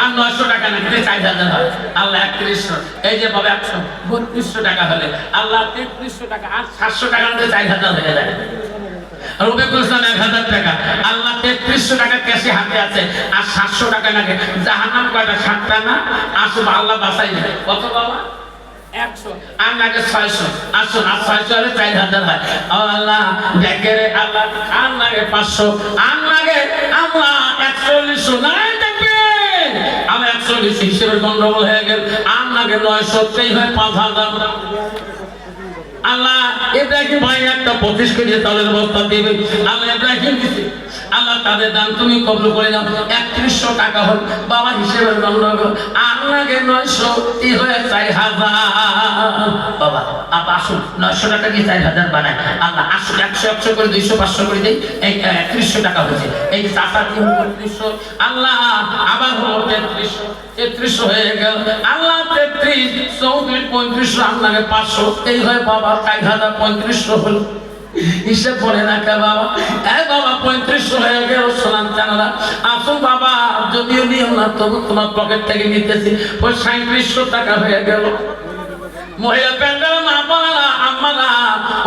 আর 900 টাকা নাকি 4000 হয়, আল্লাহ 3100। এই যে বাবা 13200 টাকা হলে আল্লাহ 3300 টাকা আর 700 টাকা দিয়ে 4000 হয়ে যায়। রবিকুল ইসলাম 1000 টাকা, আল্লাহ 3300 টাকা ক্যাশে হাতে আছে আর 700 টাকা নাকি জাহান্নাম কয়টা 7টা না আসুন আল্লাহ বাঁচাই দেবে। কত বাবা 100 আর নাকি 600 আসুন আর 600 হলে 4000 হয়। আল্লাহ দেখে রে আল্লাহ আর নাকি 500 আর নাকি আল্লাহ 140 নাই দেখবে আমি 140 হিসেবে গন্ডগোল হয়ে গেল আর নাকি 900 হয় 5000। আল্লাহ ইব্রাহিম ভাই একটা 25 কেজি চালের বস্তা দিবে, আল্লাহ ইব্রাহিম দিছে, আল্লাহ তাদের দান তুমি কবুল করে নাও। 3100 টাকা হল বাবা হিসেবের গন্ডগোল আর নাকি 900 এই হয়ে 4000। বাবা আপা আসুন 900 টাকা দিয়ে 4000 বানায়, আল্লাহ আসুন 100 করে 200 500 করে দেই, এই 3100 টাকা হয়েছে। এই চাষা দিয়ে 3200, আল্লাহ আবার হলো 3300 হয়ে গেল, আল্লাহ 33 34 3500 আপনাকে 500 এই হয় বাবা 4035 হলো। হিসেব বলে না কে বাবা, এই বাবা 3500 হয়ে গেল। সোনার চানারা আসুন বাবা যদিও নিয়ম না তবু তোমার পকেট থেকে নিতেছি, ওই 3700 টাকা হয়ে গেল। মহিলা প্যান্ডেল মা বোনেরা আম্মারা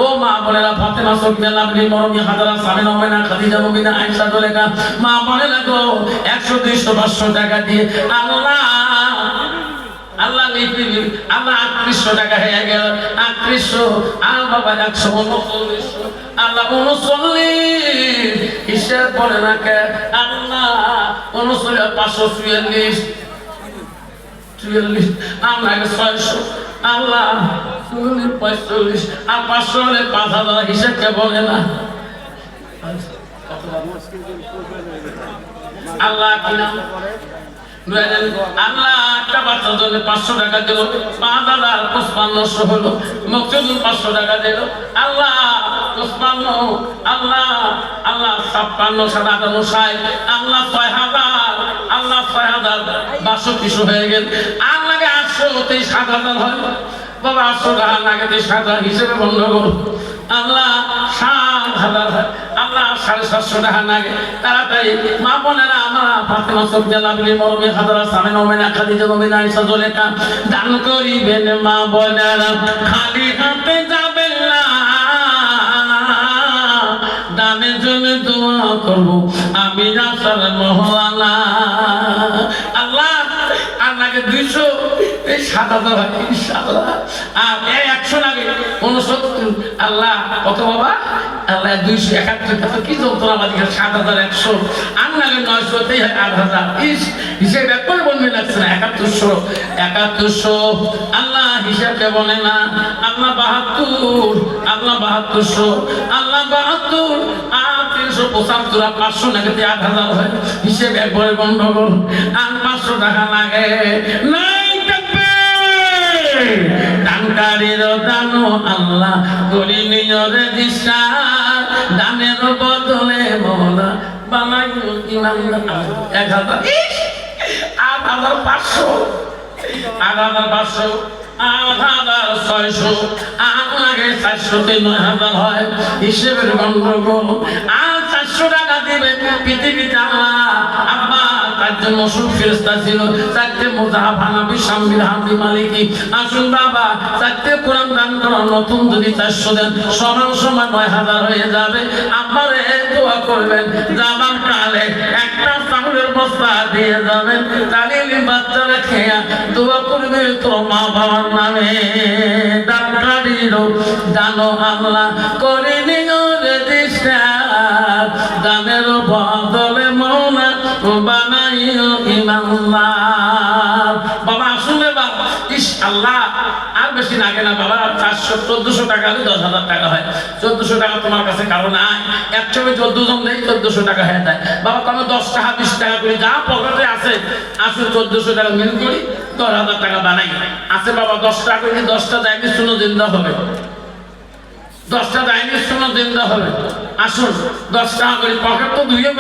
ও মা বোনেরা ফাতেমা সুকনা লাভলি মরমি হাজারা সামিনা ওমেনা খাদিজা মুবিনা আয়েশা জলেকা মা বোনেরা গো 100 200 500 টাকা দিয়ে আল্লাহ লিখবি আল্লাহ 3800 টাকা হয়ে গেল। 3800 আর বাবা 139 আল্লাহ 39 হিসাব বলে না কে আল্লাহ 39 544 আপনাকে 600 আল্লাহ 45 আর 500 হলে 5000 হিসাব কে বলে না আল্লাহ কিনা আল্লাহ একটা বাচ্চার জন্য 500 টাকা দিল, 5055 হলো। মকসুদুল 500 টাকা দিল, আল্লাহ 55 আল্লাহ আল্লাহ 56 57 আল্লাহ 6000 আল্লাহ 6000 62 হয়ে গেল। আল্লাহকে 800 হতে 7000 হয় বাবা 800 টাকা লাগে 7000 হিসেবে বন্ধ করো। আল্লাহ 7000 হয়, আল্লাহ 750 টাকা লাগে। তাড়াতাড়ি মা বোনেরা আমার ফাতেমা সুকনা লাভলি মরমি হাজারা সামিনা ওমেনা খাদিজা মুবিনা আয়েশা জলেকা দান করিবেন মা বোনেরা, খালি হাতে যাবেন না, দানের জন্য দোয়া করব আমি রাসূল মহলানা। আল্লাহ আপনাকে 200 এই 7000 হয় ইনশাআল্লাহ, আর এই 100 লাগে 69 আল্লাহ কত বাবা আল্লাহ 271 কত কি যন্ত্রণা বাজি 7100 আপনাকে 900 তেই হয় 8000 হিসেব একবার বলবে লাগছে না 7100 আল্লাহ হিসাবকে বলে না আল্লাহ 72 আল্লাহ 7200 আল্লাহ 72 আর 375 আর 500 লাগে 8000 হয় হিসেব একবারে গন্ডগোল আর 500 টাকা লাগে নাই থাকবে দানকারীর দানো আল্লাহ করি নিয়রে দিশা দানের বদলে মোলা বানাইও ইমানদার 1000 8500 8500 8600 আপনাকে 400 9000 হয় হিসেবের গন্ডগোল আর 400 টাকা দিবেন পৃথিবীতে আব্বা তার জন্য অসুখ ফেরেশতা ছিল 4টে মুজাহাব হানাফি শামবি হামদি মালিকি আসুন বাবা 4টে কোরআন দান করো নতুন যদি 400 দেন সমান সমান 9000 হয়ে যাবে। আপনারা দোয়া করবেন যাবার কালে একটা চাউলের বস্তা দিয়ে যাবেন, তালিলি বাচ্চারা খেয়া দোয়া করবে তো মা বাবার নামে। দানকারীরও জানো আল্লাহ করে নিয়রে দিশা দানের বদলে মৌলা বানাইও ইমানদার। বাবা আসলে বাবা ইস আল্লাহ আর বেশি লাগে না বাবা 400 1400 টাকা হলে 10000 টাকা হয়। 1400 টাকা তোমার কাছে কারো নাই, একসঙ্গে 14 জন নেই 1400 টাকা হয়ে যায় বাবা। তুমি 10 টাকা 20 টাকা করে যা পকেটে আছে 1400 টাকা মিল করি 10000 টাকা বানাই আছে বাবা। 10 টাকা করে 10টা দায়নি শুনো জিন্দা হবে, 10টা দায়নি শুনো জিন্দা হবে। আসুন 10 টাকা করে পকেট তো ধুয়ে